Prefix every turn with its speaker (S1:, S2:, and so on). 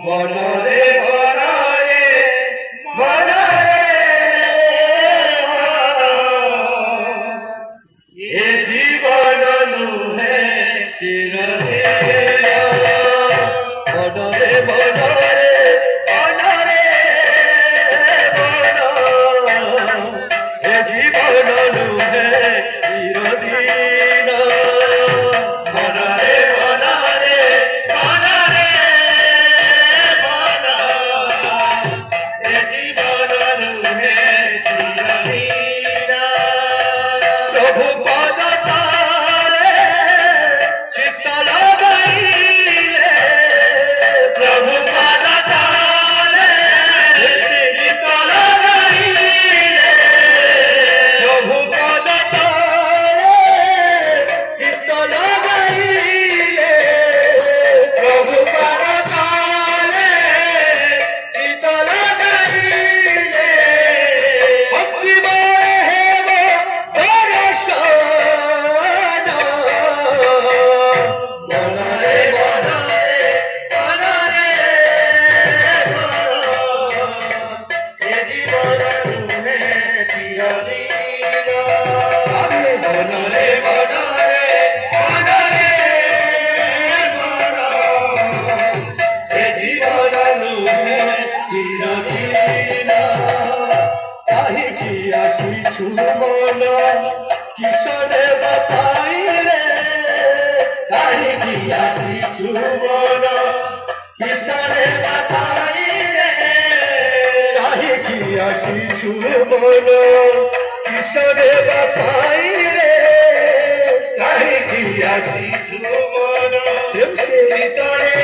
S1: মনরে মনরে মনরে এ জীবন নুহে চিরদিন মনরে মনরে মনরে এ জীবন নুহে চিরদিন মনরে মনরে মনরে এ জীবন নুহে চিরদিন প্রভু পদ তারে চিত্ত লাগাইলে প্রভু পদ তারে চিত্ত লাগাইলে প্রভু পদ তারে চিত্ত লাগাইলে প্রভু পদ তারে চিত্ত লাগাইলে ভক্তি বলে হেব দর্শন মনরে মনরে মনরে এ জীবন নুহে চিরদিন মনরে মনরে মনরে এ জীবন নুহে চিরদিন কাহিকি আসিছু মন কিশোরে বাপাই রে কাহিকি আসিছু মন কিশোরে বাপাই রে কাহিকি আসিছু মন কিশোরে বাপাই রে কাহিকি আসিছু মন ভিতরে